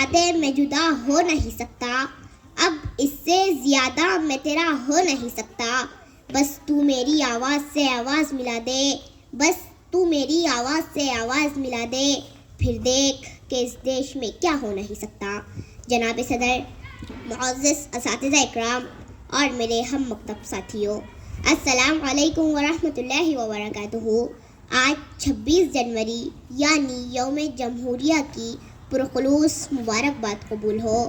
زیادہ میں جدا ہو نہیں سکتا، اب اس سے زیادہ میں تیرا ہو نہیں سکتا، بس تو میری آواز سے آواز ملا دے، بس تو میری آواز سے آواز ملا دے، پھر دیکھ کہ اس دیش میں کیا ہو نہیں سکتا۔ جناب صدر، معزز اساتذہ اکرام اور میرے ہم مکتب ساتھیوں، السلام علیکم ورحمۃ اللہ وبرکاتہ۔ آج 26 جنوری یعنی یوم جمہوریہ کی پرخلوص مبارکباد قبول ہو۔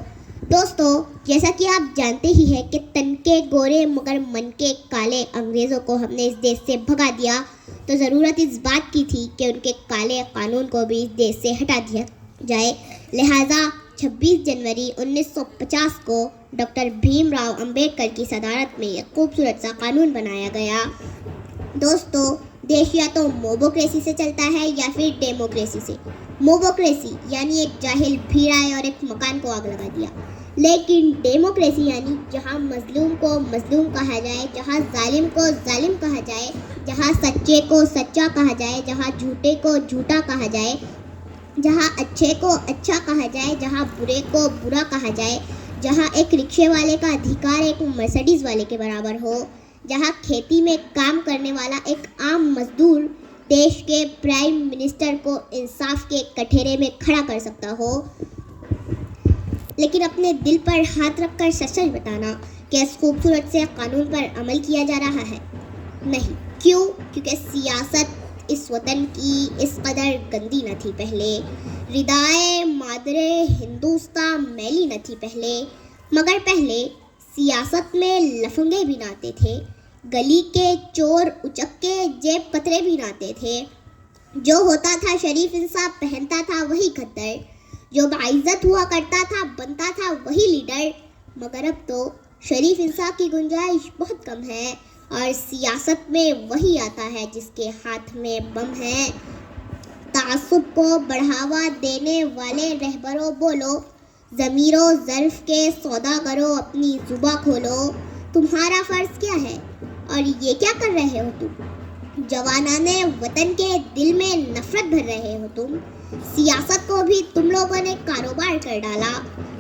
دوستو، جیسا کہ آپ جانتے ہی ہیں کہ تن کے گورے مگر من کے کالے انگریزوں کو ہم نے اس دیش سے بھگا دیا، تو ضرورت اس بات کی تھی کہ ان کے کالے قانون کو بھی اس دیش سے ہٹا دیا جائے۔ لہٰذا 26 جنوری 1950 کو ڈاکٹر بھیم راؤ امبیڈکر کی صدارت میں ایک خوبصورت سا قانون بنایا گیا۔ دوستو، دیش یا تو موبوکریسی سے چلتا ہے یا پھر ڈیموکریسی سے۔ موبوکریسی یعنی ایک جاہل بھیڑ آئے اور ایک مکان کو آگ لگا دیا، لیکن ڈیموکریسی یعنی جہاں مظلوم کو مظلوم کہا جائے، جہاں ظالم کو ظالم کہا جائے، جہاں سچے کو سچا کہا جائے، جہاں جھوٹے کو جھوٹا کہا جائے، جہاں اچھے کو اچھا کہا جائے، جہاں برے کو برا کہا جائے، جہاں ایک رکشے والے کا ادھیکار ایک مرسڈیز والے کے برابر ہو، جہاں کھیتی میں کام کرنے والا ایک عام مزدور دیش کے پرائم منسٹر کو انصاف کے کٹہرے میں کھڑا کر سکتا ہو۔ لیکن اپنے دل پر ہاتھ رکھ کر سچ سچ بتانا کہ اس خوبصورت سے قانون پر عمل کیا جا رہا ہے؟ نہیں۔ کیوں؟ کیونکہ سیاست اس وطن کی اس قدر گندی نہ تھی پہلے، ردائے مادر ہندوستان میلی نہ تھی پہلے، مگر پہلے سیاست میں لفنگے بھی نہ آتے تھے، گلی کے چور اچکے جیب کترے بھی نہ آتے تھے، جو ہوتا تھا شریف انصاف پہنتا تھا وہی کھدر، جو باعزت ہوا کرتا تھا بنتا تھا وہی لیڈر۔ مگر اب تو شریف انصاف کی گنجائش بہت کم ہے اور سیاست میں وہی آتا ہے جس کے ہاتھ میں بم ہے۔ تعصب کو بڑھاوا دینے والے رہبروں بولو، ضمیر و ظرف کے سوداگروں اپنی زباں کھولو، تمہارا فرض کیا ہے اور یہ کیا کر رہے ہو تم؟ جوانان وطن کے دل میں نفرت بھر رہے ہو تم۔ سیاست کو بھی تم لوگوں نے کاروبار کر ڈالا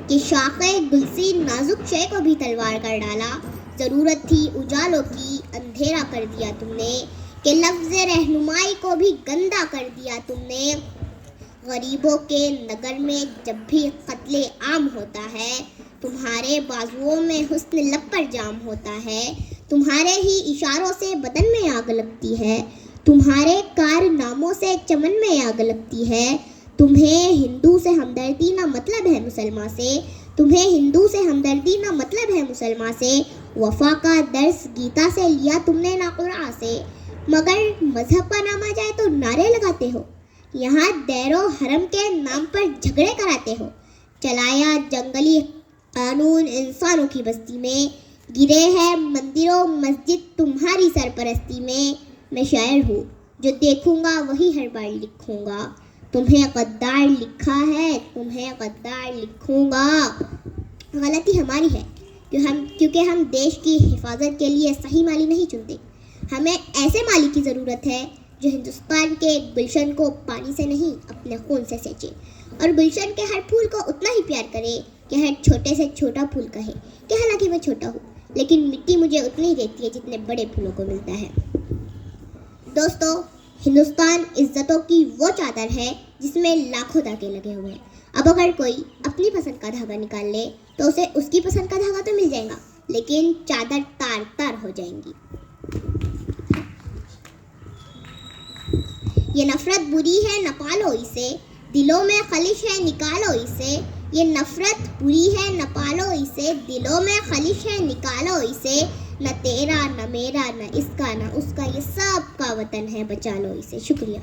کہ شاخِ گلسی نازک شے کو بھی تلوار کر ڈالا۔ ضرورت تھی اجالوں کی، اندھیرا کر دیا تم نے، کہ لفظ رہنمائی کو بھی گندا کر دیا تم نے۔ غریبوں کے نگر میں جب بھی قتل عام ہوتا ہے، تمہارے بازوؤں میں حسن لب پر جام ہوتا ہے، تمہارے ہی اشاروں سے بدن میں آگ لگتی ہے، تمہارے کارناموں سے چمن میں آگ لگتی ہے۔ تمہیں ہندو سے ہمدردی نہ مطلب ہے مسلمان سے، تمہیں ہندو سے ہمدردی نہ مطلب ہے مسلمان سے۔ وفا کا درس گیتا سے لیا تم نے نہ قرآن سے، مگر مذہب کا نام آ جائے تو نعرے لگاتے ہو، یہاں دیر و حرم کے نام پر جھگڑے کراتے ہو۔ چلایا جنگلی قانون انسانوں کی بستی میں، گرے ہیں مندر و مسجد تمہاری سرپرستی میں شاعر ہوں، جو دیکھوں گا وہی ہر بار لکھوں گا، تمہیں غدار لکھا ہے تمہیں غدار لکھوں گا۔ غلطی ہماری ہے کیونکہ ہم دیش کی حفاظت کے لیے صحیح مالی نہیں چنتے۔ ہمیں ایسے مالی کی ضرورت ہے جو ہندوستان کے گلشن کو پانی سے نہیں اپنے خون سے سینچے، اور گلشن کے ہر پھول کو اتنا ہی پیار کرے کہ ہر چھوٹے سے چھوٹا پھول کہے کہ حالانکہ میں چھوٹا ہوں لیکن مٹی مجھے اتنی دیتی ہے جتنے بڑے پھولوں کو ملتا ہے۔ دوستو، ہندوستان عزتوں کی وہ چادر ہے جس میں لاکھوں دھاگے لگے ہوئے ہیں۔ اب اگر کوئی اپنی پسند کا دھاگا نکال لے تو اسے اس کی پسند کا دھاگا تو مل جائے گا، لیکن چادر تار تار ہو جائیں گی۔ یہ نفرت بری ہے نہ پالو اسے، دلوں میں خلش ہے نکالو اسے۔ یہ نفرت بری ہے نہ پالو اسے، دلوں میں خلش ہے نکالو اسے۔ نہ تیرا نہ میرا نہ اس کا نہ اس کا، یہ سب کا وطن ہے، بچا لو اسے۔ شکریہ۔